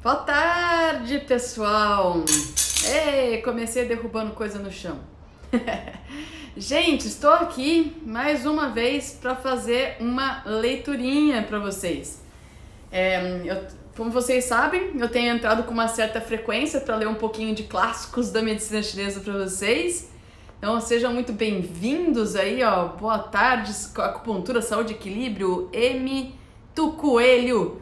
Boa tarde, pessoal! Ei, comecei derrubando coisa no chão. Gente, estou aqui mais uma vez para fazer uma leiturinha para vocês. Como vocês sabem, eu tenho entrado com uma certa frequência para ler um pouquinho de clássicos da medicina chinesa para vocês. Então sejam muito bem-vindos aí, ó. Boa tarde, acupuntura, saúde e equilíbrio, M. Coelho.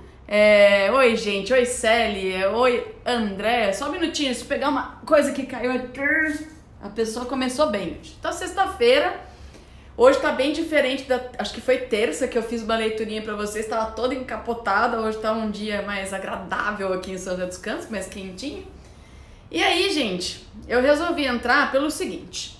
Oi, gente. Oi, Célia. Oi, André. Só um minutinho, deixa eu pegar uma coisa que caiu aqui. A pessoa começou bem. Então, sexta-feira. Hoje tá bem diferente acho que foi terça que eu fiz uma leiturinha pra vocês. Tava toda encapotada. Hoje tá um dia mais agradável aqui em São José dos Campos, mais quentinho. E aí, gente, eu resolvi entrar pelo seguinte.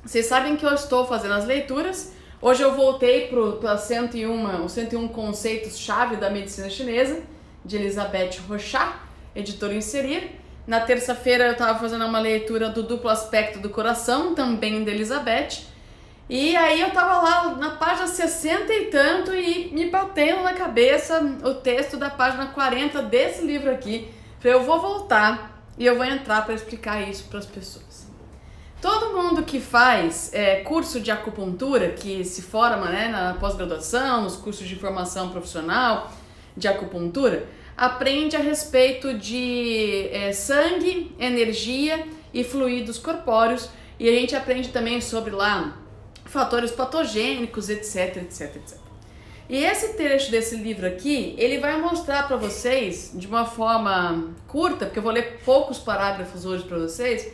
Vocês sabem que eu estou fazendo as leituras. Hoje eu voltei para 101 conceitos-chave da medicina chinesa, de Elizabeth Rochat, editora Inserir. Na terça-feira eu estava fazendo uma leitura do duplo aspecto do coração, também de Elizabeth. E aí eu estava lá na página 60 e tanto e me batendo na cabeça o texto da página 40 desse livro aqui. Falei, eu vou voltar e eu vou entrar para explicar isso para as pessoas. Todo mundo que faz curso de acupuntura, que se forma na pós-graduação, nos cursos de formação profissional de acupuntura, aprende a respeito de sangue, energia e fluidos corpóreos, e a gente aprende também sobre lá fatores patogênicos, etc, etc, etc. E esse trecho desse livro aqui, ele vai mostrar para vocês, de uma forma curta, porque eu vou ler poucos parágrafos hoje para vocês,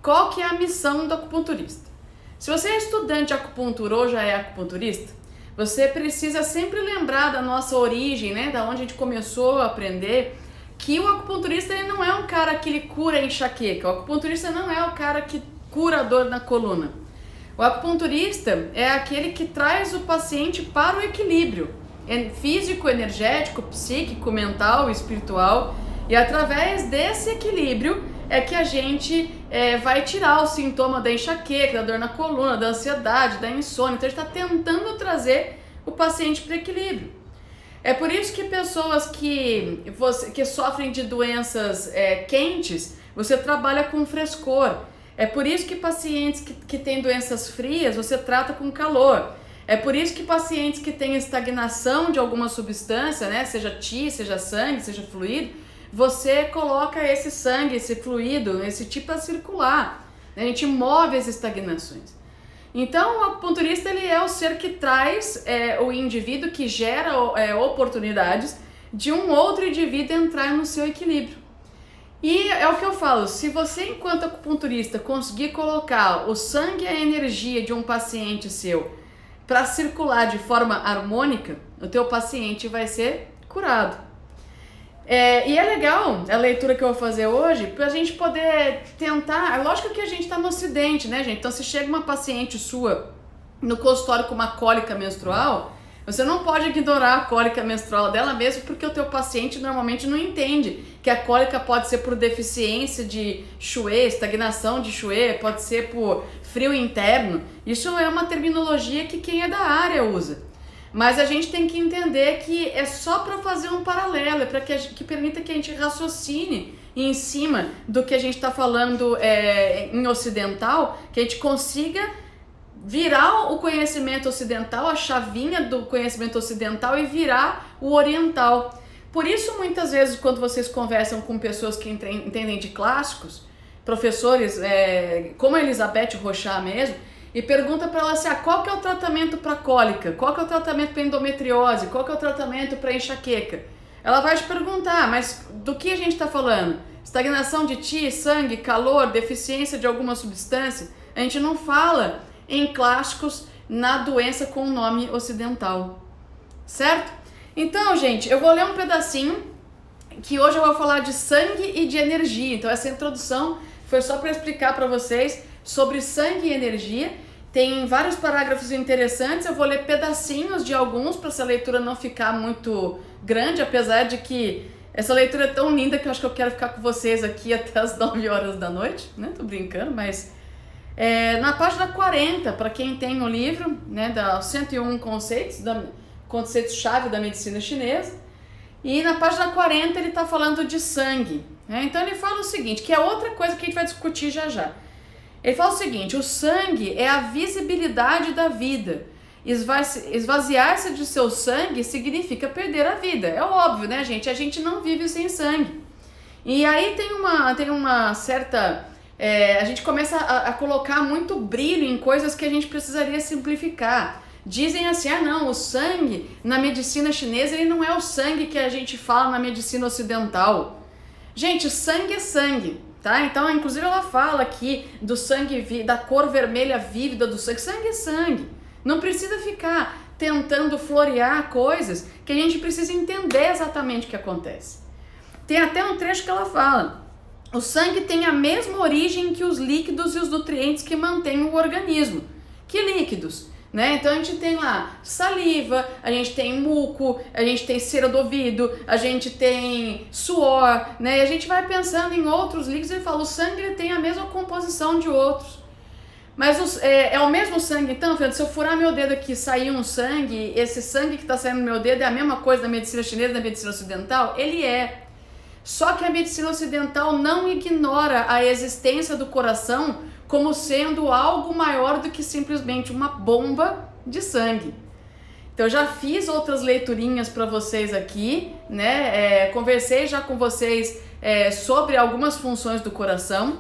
qual que é a missão do acupunturista. Se você é estudante de acupuntura ou já é acupunturista, você precisa sempre lembrar da nossa origem, da onde a gente começou a aprender, que o acupunturista ele não é um cara que ele cura a enxaqueca, o acupunturista não é o cara que cura a dor na coluna. O acupunturista é aquele que traz o paciente para o equilíbrio físico, energético, psíquico, mental, espiritual, e através desse equilíbrio é que a gente vai tirar o sintoma da enxaqueca, da dor na coluna, da ansiedade, da insônia. Então a gente está tentando trazer o paciente para o equilíbrio. É por isso que pessoas que sofrem de doenças quentes, você trabalha com frescor. É por isso que pacientes que têm doenças frias, você trata com calor. É por isso que pacientes que têm estagnação de alguma substância, seja qi, seja sangue, seja fluido, você coloca esse sangue, esse fluido, esse tipo a circular. A gente move as estagnações. Então, o acupunturista ele é o ser que traz o indivíduo, que gera oportunidades de um outro indivíduo entrar no seu equilíbrio. E é o que eu falo, se você, enquanto acupunturista, conseguir colocar o sangue e a energia de um paciente seu para circular de forma harmônica, o teu paciente vai ser curado. E é legal a leitura que eu vou fazer hoje pra gente poder tentar. Lógico que a gente tá no ocidente, gente? Então, se chega uma paciente sua no consultório com uma cólica menstrual, você não pode ignorar a cólica menstrual dela mesmo, porque o teu paciente normalmente não entende que a cólica pode ser por deficiência de Xue, estagnação de Xue, pode ser por frio interno. Isso é uma terminologia que quem é da área usa. Mas a gente tem que entender que é só para fazer um paralelo, é para que permita que a gente raciocine em cima do que a gente está falando em ocidental, que a gente consiga virar o conhecimento ocidental, a chavinha do conhecimento ocidental e virar o oriental. Por isso, muitas vezes, quando vocês conversam com pessoas que entendem de clássicos, professores como a Elizabeth Rochat mesmo, e pergunta para ela assim, qual que é o tratamento para cólica, qual que é o tratamento para endometriose, qual que é o tratamento para enxaqueca. Ela vai te perguntar, mas do que a gente está falando? Estagnação de qi, sangue, calor, deficiência de alguma substância? A gente não fala em clássicos na doença com o nome ocidental, certo? Então, gente, eu vou ler um pedacinho que hoje eu vou falar de sangue e de energia. Então, essa introdução foi só para explicar para vocês sobre sangue e energia. Tem vários parágrafos interessantes, eu vou ler pedacinhos de alguns para essa leitura não ficar muito grande, apesar de que essa leitura é tão linda que eu acho que eu quero ficar com vocês aqui até as 9 horas da noite, Tô brincando, mas na página 40, para quem tem o livro, da 101 conceitos-chave da medicina chinesa, E na página 40 ele está falando de sangue, né? Então ele fala o seguinte, que é outra coisa que a gente vai discutir já já. Ele fala o seguinte, o sangue é a visibilidade da vida. Esvaziar-se de seu sangue significa perder a vida. É óbvio, né, gente? A gente não vive sem sangue. E aí tem uma certa... a gente começa a colocar muito brilho em coisas que a gente precisaria simplificar. Dizem assim, não, o sangue na medicina chinesa ele não é o sangue que a gente fala na medicina ocidental. Gente, sangue é sangue, tá? Então, inclusive ela fala aqui do sangue, da cor vermelha vívida do sangue. Sangue é sangue. Não precisa ficar tentando florear coisas que a gente precisa entender exatamente o que acontece. Tem até um trecho que ela fala, o sangue tem a mesma origem que os líquidos e os nutrientes que mantêm o organismo. Que líquidos? Né? Então a gente tem lá saliva, a gente tem muco, a gente tem cera do ouvido, a gente tem suor, né? E a gente vai pensando em outros líquidos e fala, o sangue ele tem a mesma composição de outros. Mas é o mesmo sangue então, Fernando? Se eu furar meu dedo aqui e sair um sangue, esse sangue que está saindo do meu dedo é a mesma coisa da medicina chinesa e da medicina ocidental? Ele é. Só que a medicina ocidental não ignora a existência do coração como sendo algo maior do que simplesmente uma bomba de sangue. Então eu já fiz outras leiturinhas para vocês aqui, né? Conversei já com vocês sobre algumas funções do coração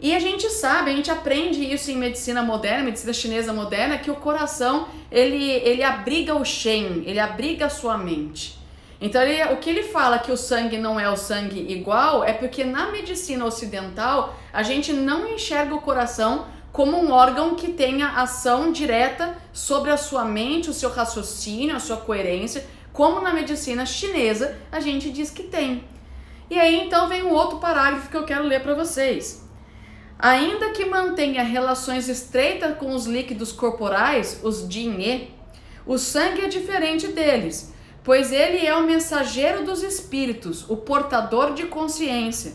e a gente sabe, a gente aprende isso em medicina moderna, medicina chinesa moderna, que o coração ele abriga o Shen, ele abriga a sua mente. Então o que ele fala que o sangue não é o sangue igual é porque na medicina ocidental a gente não enxerga o coração como um órgão que tenha ação direta sobre a sua mente, o seu raciocínio, a sua coerência, como na medicina chinesa a gente diz que tem. E aí então vem um outro parágrafo que eu quero ler para vocês. Ainda que mantenha relações estreitas com os líquidos corporais, os Jin-E, o sangue é diferente deles, pois ele é o mensageiro dos espíritos, o portador de consciência.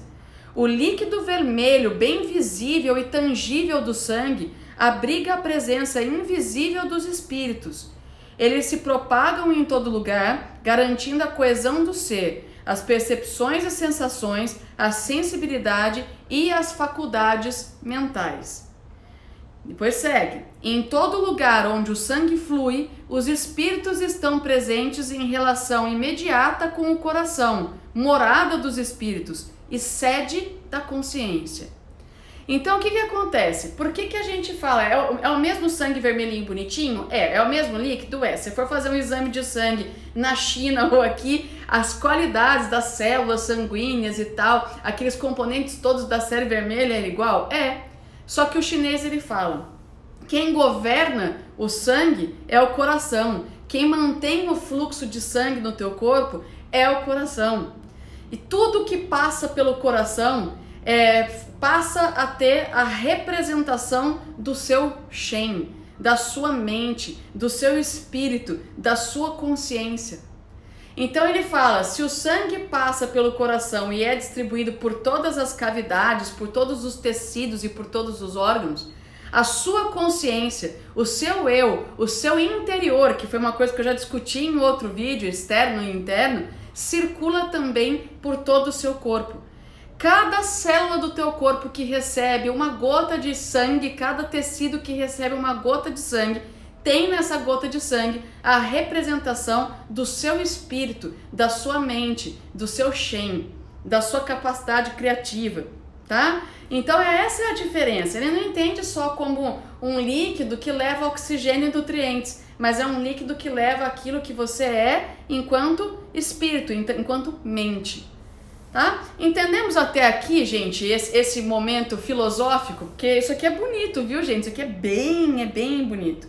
O líquido vermelho, bem visível e tangível do sangue, abriga a presença invisível dos espíritos. Eles se propagam em todo lugar, garantindo a coesão do ser, as percepções e sensações, a sensibilidade e as faculdades mentais. Depois segue. Em todo lugar onde o sangue flui, os espíritos estão presentes em relação imediata com o coração, morada dos espíritos e sede da consciência. Então o que acontece? Por que a gente fala, é o mesmo sangue vermelhinho bonitinho? É o mesmo líquido? Se for fazer um exame de sangue na China ou aqui, as qualidades das células sanguíneas e tal, aqueles componentes todos da série vermelha é igual? Só que o chinês ele fala, quem governa o sangue é o coração, quem mantém o fluxo de sangue no teu corpo é o coração. E tudo que passa pelo coração passa a ter a representação do seu Shen, da sua mente, do seu espírito, da sua consciência. Então ele fala, se o sangue passa pelo coração e é distribuído por todas as cavidades, por todos os tecidos e por todos os órgãos, a sua consciência, o seu eu, o seu interior, que foi uma coisa que eu já discuti em outro vídeo, externo e interno, circula também por todo o seu corpo. Cada célula do teu corpo que recebe uma gota de sangue, cada tecido que recebe uma gota de sangue, tem nessa gota de sangue a representação do seu espírito, da sua mente, do seu Shen, da sua capacidade criativa, tá? Então essa é a diferença. Ele não entende só como um líquido que leva oxigênio e nutrientes, mas é um líquido que leva aquilo que você é enquanto espírito, enquanto mente. Tá? Entendemos até aqui, gente, esse momento filosófico, porque isso aqui é bonito, viu, gente? Isso aqui é bem bonito.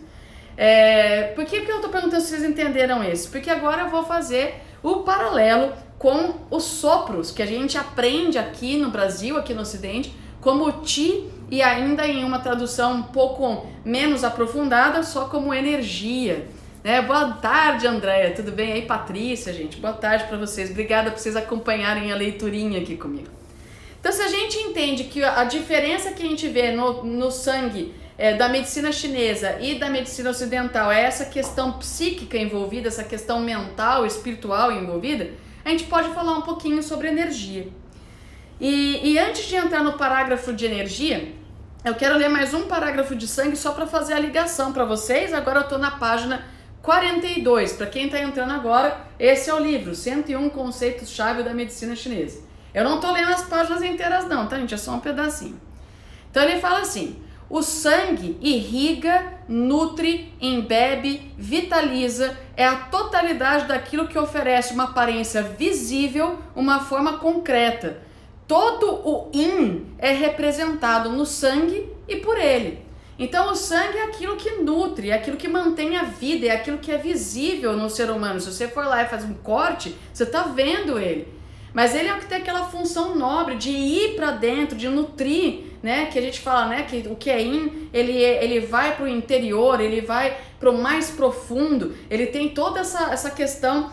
Por que eu tô perguntando se vocês entenderam isso? Porque agora eu vou fazer o paralelo com os sopros que a gente aprende aqui no Brasil, aqui no Ocidente, como Qi e ainda em uma tradução um pouco menos aprofundada, só como energia. Boa tarde, Andréia, tudo bem? Aí, Patrícia, gente, boa tarde para vocês. Obrigada por vocês acompanharem a leiturinha aqui comigo. Então, se a gente entende que a diferença que a gente vê no sangue da medicina chinesa e da medicina ocidental é essa questão psíquica envolvida, essa questão mental, espiritual envolvida, a gente pode falar um pouquinho sobre energia. E antes de entrar no parágrafo de energia, eu quero ler mais um parágrafo de sangue só para fazer a ligação para vocês. Agora eu estou na página 42. Para quem está entrando agora, esse é o livro 101 Conceitos-Chave da Medicina Chinesa. Eu não estou lendo as páginas inteiras não, tá, gente? É só um pedacinho. Então ele fala assim: o sangue irriga, nutre, embebe, vitaliza, é a totalidade daquilo que oferece uma aparência visível, uma forma concreta. Todo o yin é representado no sangue e por ele. Então o sangue é aquilo que nutre, é aquilo que mantém a vida, é aquilo que é visível no ser humano. Se você for lá e faz um corte, você está vendo ele. Mas ele é o que tem aquela função nobre de ir para dentro, de nutrir, né? Que a gente fala, né? Que o que é yin, ele vai para o interior, ele vai para o mais profundo. Ele tem toda essa questão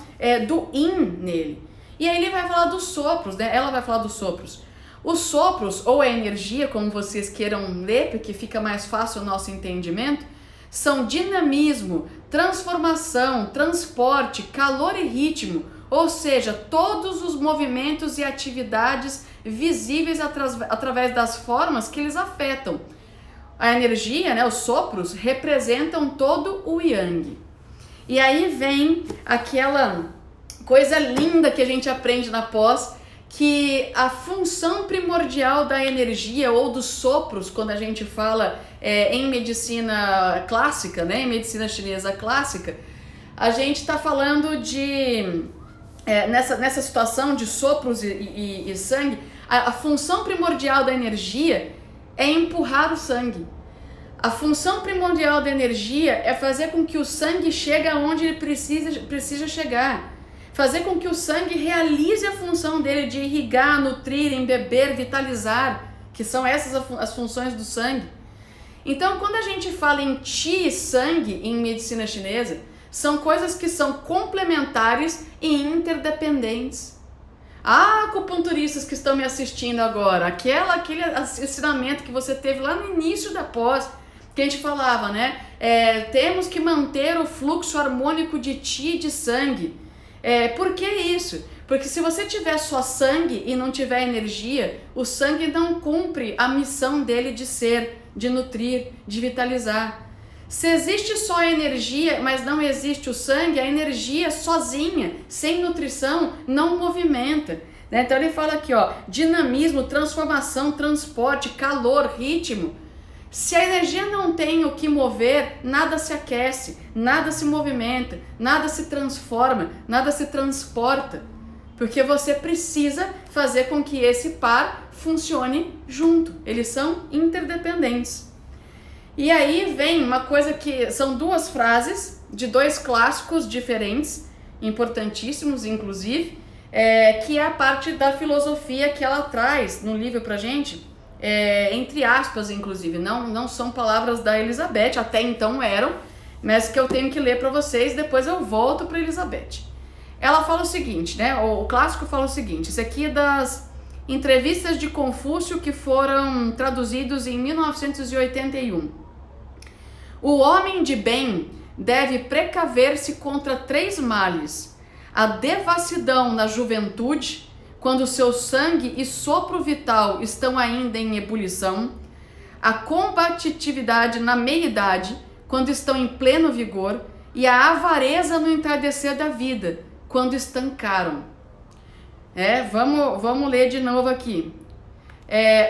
do yin nele. E aí ele vai falar dos sopros, né? Ela vai falar dos sopros. Os sopros, ou a energia, como vocês queiram ler, porque fica mais fácil o nosso entendimento, são dinamismo, transformação, transporte, calor e ritmo. Ou seja, todos os movimentos e atividades visíveis através das formas que eles afetam. A energia, né, os sopros, representam todo o yang. E aí vem aquela coisa linda que a gente aprende na pós, que a função primordial da energia ou dos sopros, quando a gente fala em medicina clássica, né, em medicina chinesa clássica, a gente está falando de... nessa situação de sopros e sangue, a função primordial da energia é empurrar o sangue. A função primordial da energia é fazer com que o sangue chegue aonde ele precisa chegar. Fazer com que o sangue realize a função dele de irrigar, nutrir, embeber, vitalizar, que são essas as funções do sangue. Então, quando a gente fala em Qi e sangue em medicina chinesa, são coisas que são complementares e interdependentes. Ah, acupunturistas que estão me assistindo agora, aquele ensinamento que você teve lá no início da pós, que a gente falava, né? Temos que manter o fluxo harmônico de Qi e de sangue. Por que isso? Porque se você tiver só sangue e não tiver energia, o sangue não cumpre a missão dele de ser, de nutrir, de vitalizar. Se existe só a energia, mas não existe o sangue, a energia sozinha, sem nutrição, não movimenta. Né? Então ele fala aqui, ó, dinamismo, transformação, transporte, calor, ritmo. Se a energia não tem o que mover, nada se aquece, nada se movimenta, nada se transforma, nada se transporta. Porque você precisa fazer com que esse par funcione junto. Eles são interdependentes. E aí vem uma coisa que são duas frases de dois clássicos diferentes, importantíssimos inclusive, que é a parte da filosofia que ela traz no livro pra gente, entre aspas inclusive, não são palavras da Elizabeth, até então eram, mas que eu tenho que ler para vocês, depois eu volto para Elizabeth. Ela fala o seguinte, né, o clássico fala o seguinte, isso aqui é das entrevistas de Confúcio que foram traduzidos em 1981. O homem de bem deve precaver-se contra 3 males: a devassidão na juventude, quando seu sangue e sopro vital estão ainda em ebulição, a combatividade na meia-idade, quando estão em pleno vigor, e a avareza no entardecer da vida, quando estancaram. Vamos ler de novo aqui.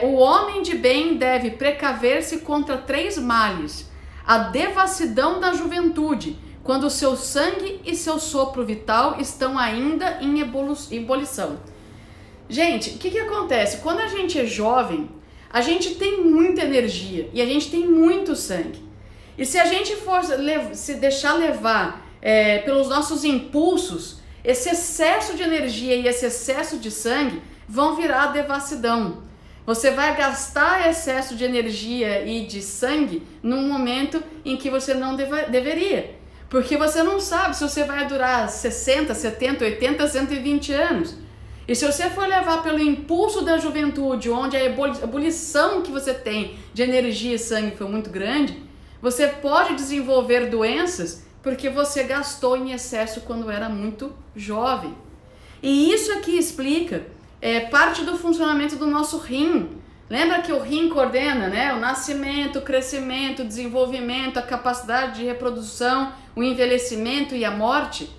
O homem de bem deve precaver-se contra 3 males: a devassidão da juventude, quando o seu sangue e seu sopro vital estão ainda em ebulição. Gente, o que acontece? Quando a gente é jovem, a gente tem muita energia e a gente tem muito sangue. E se a gente for se deixar levar pelos nossos impulsos, esse excesso de energia e esse excesso de sangue vão virar devassidão. Você vai gastar excesso de energia e de sangue num momento em que você não deveria. Porque você não sabe se você vai durar 60, 70, 80, 120 anos. E se você for levar pelo impulso da juventude, onde a ebulição que você tem de energia e sangue foi muito grande, você pode desenvolver doenças porque você gastou em excesso quando era muito jovem. E isso aqui explica parte do funcionamento do nosso rim. Lembra que o rim coordena, né, o nascimento, o crescimento, o desenvolvimento, a capacidade de reprodução, o envelhecimento e a morte?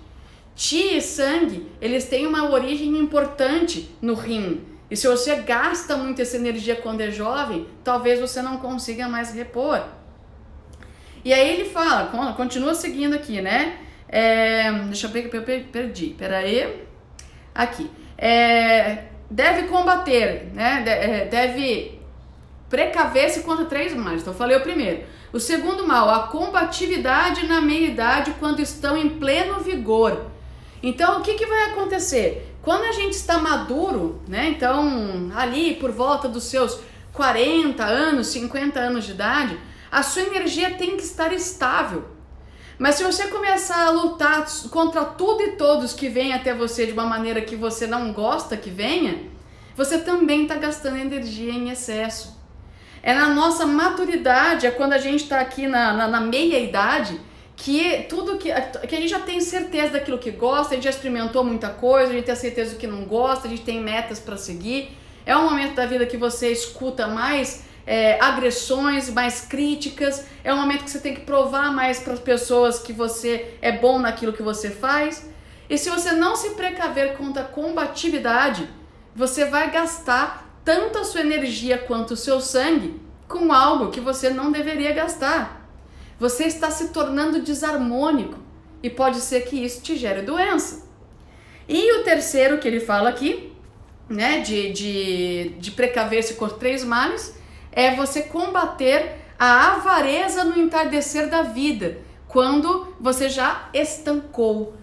Chi e sangue, eles têm uma origem importante no rim. E se você gasta muito essa energia quando é jovem, talvez você não consiga mais repor. E aí ele fala, continua seguindo aqui, né? Deixa eu ver que eu perdi, peraí. Aqui. Deve combater, né? Deve precaver-se contra 3 males. Então eu falei o primeiro. O segundo mal, a combatividade na meia-idade quando estão em pleno vigor. Então o que vai acontecer? Quando a gente está maduro, né? Então ali por volta dos seus 40 anos, 50 anos de idade, a sua energia tem que estar estável. Mas se você começar a lutar contra tudo e todos que vêm até você de uma maneira que você não gosta que venha, você também está gastando energia em excesso. É na nossa maturidade, é quando a gente está aqui na meia-idade, que tudo que a gente já tem certeza daquilo que gosta, a gente já experimentou muita coisa, a gente tem certeza do que não gosta, a gente tem metas para seguir. É um momento da vida que você escuta mais agressões, mais críticas, é um momento que você tem que provar mais para as pessoas que você é bom naquilo que você faz. E se você não se precaver contra a combatividade, você vai gastar tanto a sua energia quanto o seu sangue com algo que você não deveria gastar. Você está se tornando desarmônico e pode ser que isso te gere doença. E o terceiro que ele fala aqui, né, de precaver-se contra 3 males, é você combater a avareza no entardecer da vida, quando você já estancou.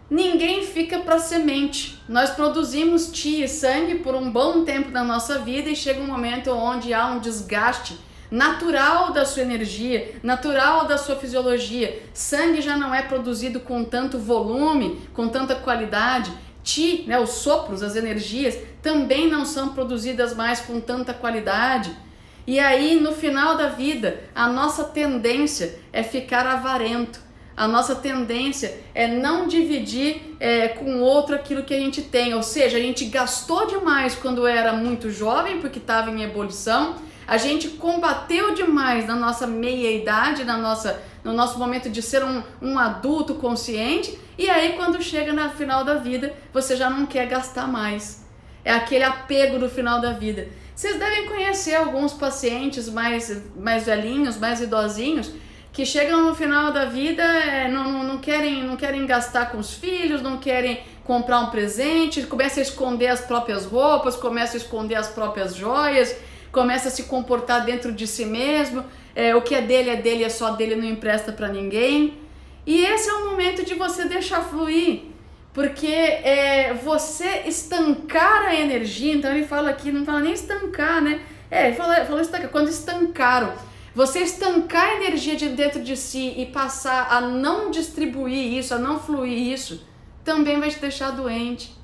Ninguém fica para semente. Nós produzimos chi e sangue por um bom tempo na nossa vida e chega um momento onde há um desgaste natural da sua energia, natural da sua fisiologia. Sangue já não é produzido com tanto volume, com tanta qualidade. Chi, né, os sopros, as energias, também não são produzidas mais com tanta qualidade. E aí, no final da vida, a nossa tendência é ficar avarento. A nossa tendência é não dividir com o outro aquilo que a gente tem. Ou seja, a gente gastou demais quando era muito jovem, porque estava em ebulição. A gente combateu demais na nossa meia-idade, no nosso momento de ser um adulto consciente. E aí, quando chega no final da vida, você já não quer gastar mais. É aquele apego do final da vida. Vocês devem conhecer alguns pacientes mais velhinhos, mais idosinhos, que chegam no final da vida, não querem gastar com os filhos, não querem comprar um presente, começam a esconder as próprias roupas, começam a esconder as próprias joias, começam a se comportar dentro de si mesmo, o que é dele, é só dele, não empresta para ninguém. E esse é o momento de você deixar fluir. Porque você estancar a energia, então ele fala aqui, não fala nem estancar, né? Ele falou estancar, quando estancaram. Você estancar a energia de dentro de si e passar a não distribuir isso, a não fluir isso, também vai te deixar doente.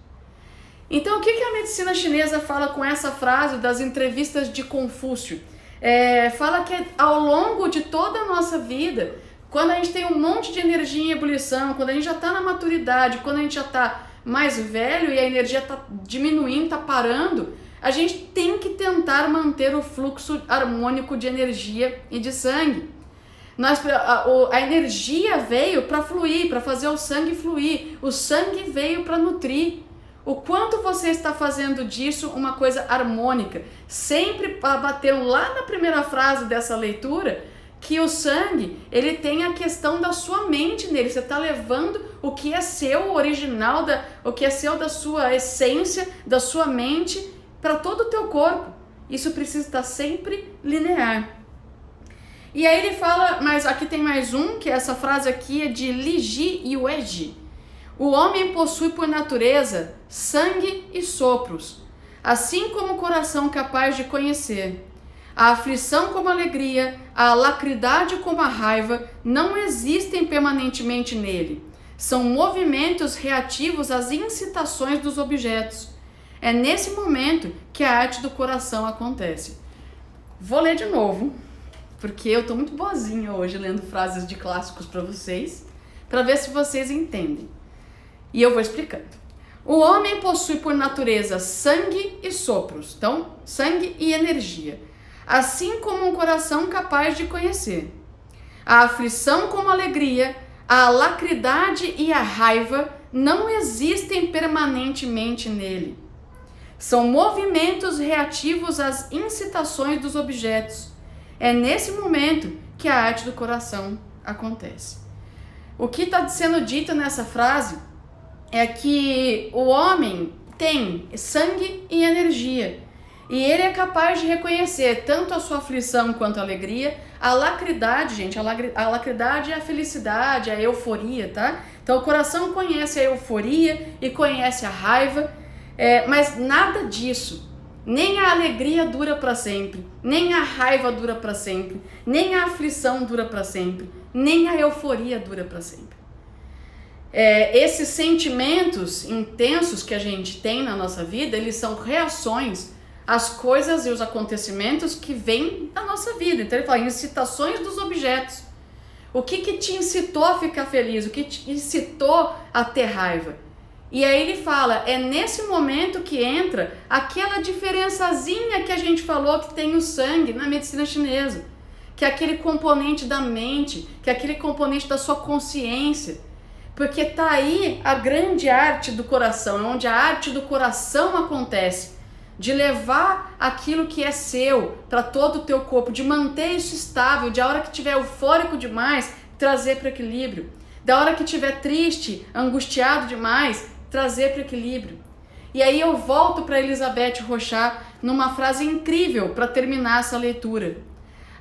Então o que a medicina chinesa fala com essa frase das entrevistas de Confúcio? Fala que ao longo de toda a nossa vida, quando a gente tem um monte de energia em ebulição, quando a gente já está na maturidade, quando a gente já está mais velho e a energia está diminuindo, está parando, a gente tem que tentar manter o fluxo harmônico de energia e de sangue. A energia veio para fluir, para fazer o sangue fluir. O sangue veio para nutrir. O quanto você está fazendo disso uma coisa harmônica. Sempre bateram lá na primeira frase dessa leitura que o sangue, ele tem a questão da sua mente nele. Você está levando o que é seu, o original, o que é seu da sua essência, da sua mente, para todo o teu corpo. Isso precisa estar sempre linear. E aí ele fala, mas aqui tem mais um, que essa frase aqui é de Li Ji Yueji. O homem possui por natureza sangue e sopros, assim como o coração capaz de conhecer. A aflição como a alegria, a alacridade como a raiva não existem permanentemente nele. São movimentos reativos às incitações dos objetos. É nesse momento que a arte do coração acontece. Vou ler de novo, porque eu estou muito boazinha hoje lendo frases de clássicos para vocês, para ver se vocês entendem. E eu vou explicando. O homem possui por natureza sangue e sopros, então sangue e energia, assim como um coração capaz de conhecer. A aflição como a alegria, a alacridade e a raiva não existem permanentemente nele. São movimentos reativos às incitações dos objetos. É nesse momento que a arte do coração acontece. O que está sendo dito nessa frase é que o homem tem sangue e energia. E ele é capaz de reconhecer tanto a sua aflição quanto a alegria. A alacridade, gente, a alacridade é a felicidade, a euforia, tá? Então o coração conhece a euforia e conhece a raiva, mas nada disso, nem a alegria dura para sempre, nem a raiva dura para sempre, nem a aflição dura para sempre, nem a euforia dura para sempre. Esses sentimentos intensos que a gente tem na nossa vida, eles são reações às coisas e os acontecimentos que vêm da nossa vida. Então ele fala incitações dos objetos. O que te incitou a ficar feliz? O que te incitou a ter raiva? E aí ele fala, é nesse momento que entra aquela diferençazinha que a gente falou que tem o sangue na medicina chinesa, que é aquele componente da mente, que é aquele componente da sua consciência. Porque tá aí a grande arte do coração, onde a arte do coração acontece, de levar aquilo que é seu para todo o teu corpo, de manter isso estável, de a hora que estiver eufórico demais, trazer para o equilíbrio, da hora que estiver triste, angustiado demais, trazer para o equilíbrio. E aí eu volto para Elizabeth Rochat numa frase incrível para terminar essa leitura.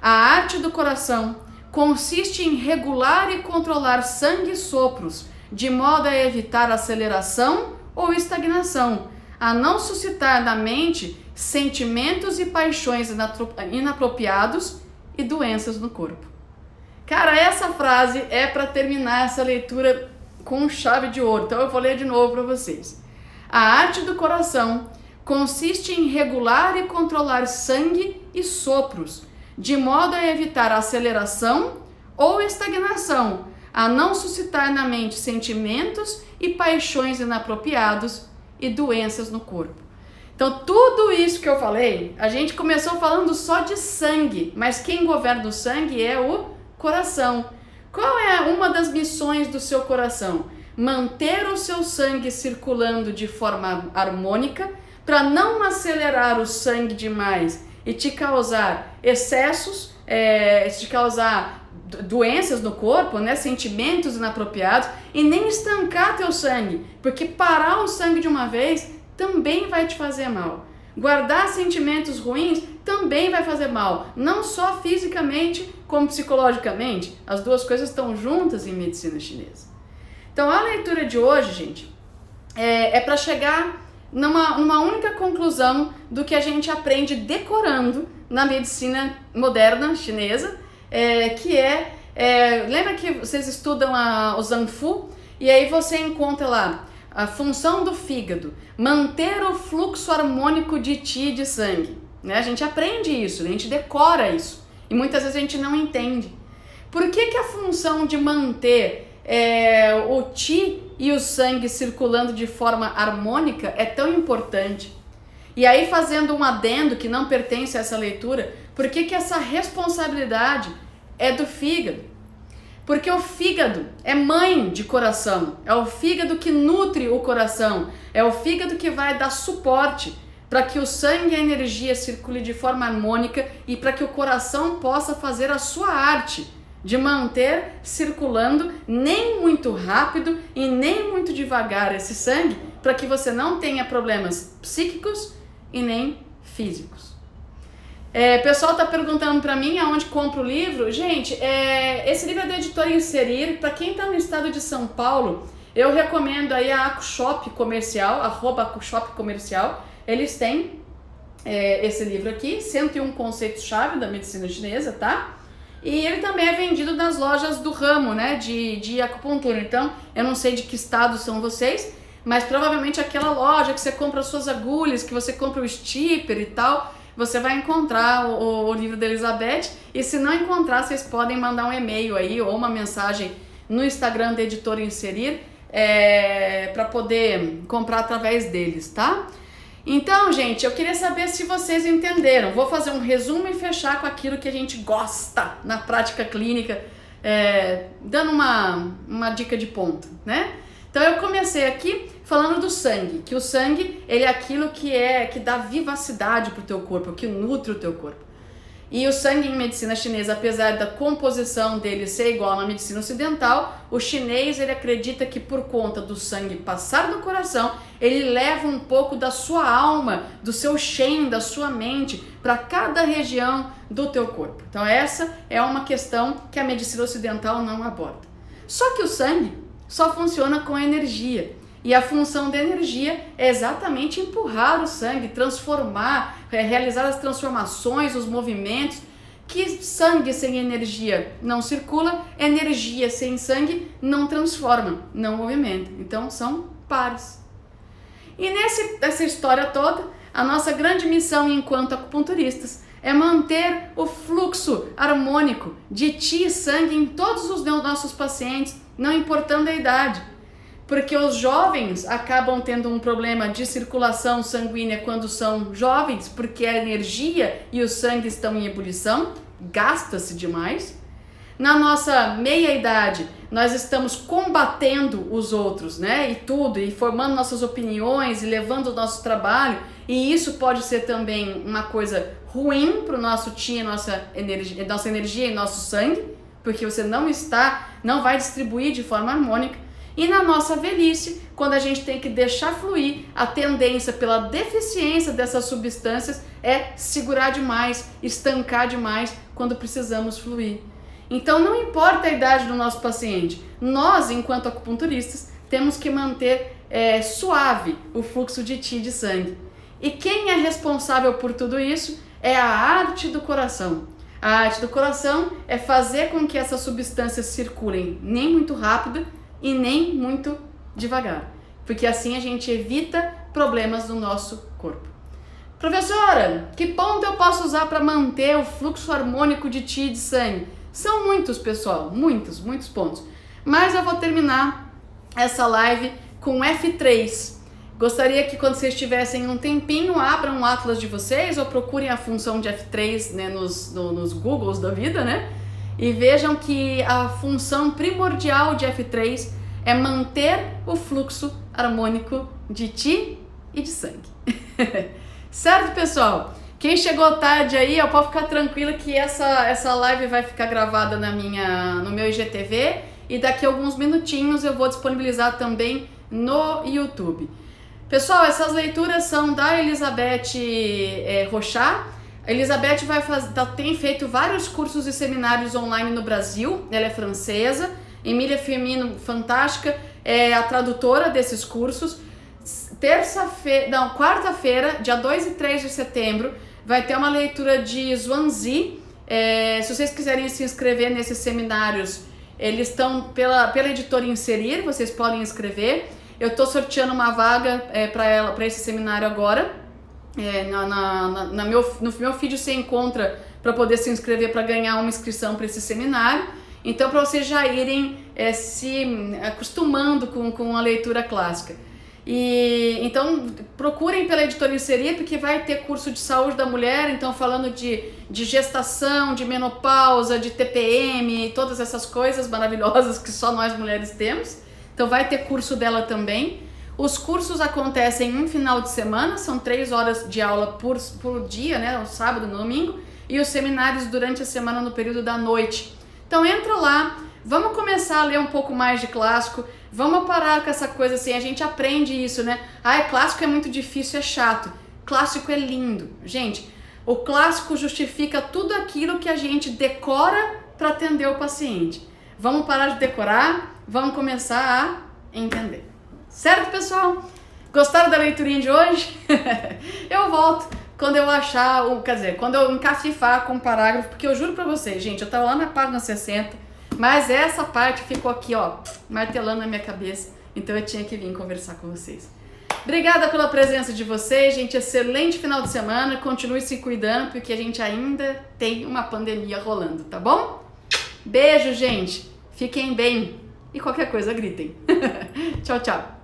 A arte do coração consiste em regular e controlar sangue e sopros, de modo a evitar aceleração ou estagnação, a não suscitar na mente sentimentos e paixões inapropriados e doenças no corpo. Cara, essa frase é para terminar essa leitura com chave de ouro, então eu vou ler de novo para vocês. A arte do coração consiste em regular e controlar sangue e sopros, de modo a evitar aceleração ou estagnação, a não suscitar na mente sentimentos e paixões inapropriados e doenças no corpo. Então tudo isso que eu falei, a gente começou falando só de sangue, mas quem governa o sangue é o coração. Qual é uma das missões do seu coração? Manter o seu sangue circulando de forma harmônica para não acelerar o sangue demais e te causar excessos, te causar doenças no corpo, né, sentimentos inapropriados, e nem estancar teu sangue, porque parar o sangue de uma vez também vai te fazer mal. Guardar sentimentos ruins também vai fazer mal, não só fisicamente como psicologicamente. As duas coisas estão juntas em medicina chinesa. Então a leitura de hoje, gente, é para chegar numa única conclusão do que a gente aprende decorando na medicina moderna chinesa, lembra que vocês estudam o Zanfu, e aí você encontra lá a função do fígado, manter o fluxo harmônico de qi e de sangue, né? A gente aprende isso, a gente decora isso, e muitas vezes a gente não entende. Por que a função de manter o qi e o sangue circulando de forma harmônica é tão importante? E aí, fazendo um adendo que não pertence a essa leitura, por que essa responsabilidade é do fígado? Porque o fígado é mãe de coração, é o fígado que nutre o coração, é o fígado que vai dar suporte para que o sangue e a energia circule de forma harmônica e para que o coração possa fazer a sua arte de manter circulando nem muito rápido e nem muito devagar esse sangue, para que você não tenha problemas psíquicos e nem físicos. O pessoal está perguntando para mim aonde compro o livro. Gente, esse livro é da editora Inserir. Para quem está no estado de São Paulo, eu recomendo aí a AcuShop Comercial, @AcuShop Comercial. Eles têm esse livro aqui, 101 conceitos-chave da medicina chinesa, tá? E ele também é vendido nas lojas do ramo, né, de acupuntura. Então, eu não sei de que estado são vocês, mas provavelmente aquela loja que você compra as suas agulhas, que você compra o stipper e tal, você vai encontrar o livro da Elizabeth. E se não encontrar, vocês podem mandar um e-mail aí ou uma mensagem no Instagram da editora Inserir, para poder comprar através deles, tá? Então, gente, eu queria saber se vocês entenderam. Vou fazer um resumo e fechar com aquilo que a gente gosta na prática clínica, dando uma dica de ponto, né? Então eu comecei aqui falando do sangue, que o sangue ele é aquilo que dá vivacidade pro teu corpo, que nutre o teu corpo. E o sangue em medicina chinesa, apesar da composição dele ser igual na medicina ocidental, o chinês ele acredita que por conta do sangue passar do coração, ele leva um pouco da sua alma, do seu shen, da sua mente, para cada região do teu corpo. Então essa é uma questão que a medicina ocidental não aborda. Só que o sangue só funciona com energia. E a função da energia é exatamente empurrar o sangue, transformar, realizar as transformações, os movimentos. Que sangue sem energia não circula, energia sem sangue não transforma, não movimenta. Então são pares. E nessa história toda, a nossa grande missão enquanto acupunturistas é manter o fluxo harmônico de Qi e sangue em todos os nossos pacientes, não importando a idade. Porque os jovens acabam tendo um problema de circulação sanguínea quando são jovens, porque a energia e o sangue estão em ebulição, gasta-se demais. Na nossa meia-idade, nós estamos combatendo os outros, né? E formando nossas opiniões e levando o nosso trabalho, e isso pode ser também uma coisa ruim para o nosso Qi, nossa energia e nosso sangue, porque você não vai distribuir de forma harmônica. E na nossa velhice, quando a gente tem que deixar fluir, a tendência pela deficiência dessas substâncias é segurar demais, estancar demais quando precisamos fluir. Então não importa a idade do nosso paciente, nós, enquanto acupunturistas, temos que manter suave o fluxo de Qi de sangue. E quem é responsável por tudo isso é a arte do coração. A arte do coração é fazer com que essas substâncias circulem nem muito rápido e nem muito devagar, porque assim a gente evita problemas no nosso corpo. Professora, que ponto eu posso usar para manter o fluxo harmônico de Qi de sangue? São muitos, pessoal, muitos pontos. Mas eu vou terminar essa live com F3. Gostaria que quando vocês tivessem um tempinho, abram o Atlas de vocês ou procurem a função de F3, né, nos Googles da vida, né? E vejam que a função primordial de F3 é manter o fluxo harmônico de Qi e de sangue. Certo, pessoal? Quem chegou tarde aí, pode ficar tranquilo que essa live vai ficar gravada no meu IGTV e daqui a alguns minutinhos eu vou disponibilizar também no YouTube. Pessoal, essas leituras são da Elizabeth Rochard. A Elizabeth tem feito vários cursos e seminários online no Brasil, ela é francesa. Emília Firmino, fantástica, é a tradutora desses cursos. Quarta-feira, dia 2 e 3 de setembro, vai ter uma leitura de Zhuangzi. Se vocês quiserem se inscrever nesses seminários, eles estão pela editora Inserir, vocês podem inscrever. Eu estou sorteando uma vaga para esse seminário agora. No meu feed você encontra para poder se inscrever para ganhar uma inscrição para esse seminário. Então, para vocês já irem se acostumando com a leitura clássica. Então, procurem pela editora Inserir, porque vai ter curso de saúde da mulher, então falando de gestação, de menopausa, de TPM, todas essas coisas maravilhosas que só nós mulheres temos. Então vai ter curso dela também. Os cursos acontecem em um final de semana, são 3 horas de aula por dia, né, no sábado, no domingo, e os seminários durante a semana no período da noite. Então entra lá, vamos começar a ler um pouco mais de clássico, vamos parar com essa coisa assim, a gente aprende isso, né? Clássico é muito difícil, é chato. Clássico é lindo. Gente, o clássico justifica tudo aquilo que a gente decora para atender o paciente. Vamos parar de decorar, vamos começar a entender. Certo, pessoal? Gostaram da leiturinha de hoje? Eu volto quando eu achar, quando eu encafifar com o parágrafo, porque eu juro pra vocês, gente, eu tava lá na página 60, mas essa parte ficou aqui, martelando na minha cabeça, então eu tinha que vir conversar com vocês. Obrigada pela presença de vocês, gente, excelente final de semana, continue se cuidando, porque a gente ainda tem uma pandemia rolando, tá bom? Beijo, gente, fiquem bem! e qualquer coisa gritem. Tchau, tchau!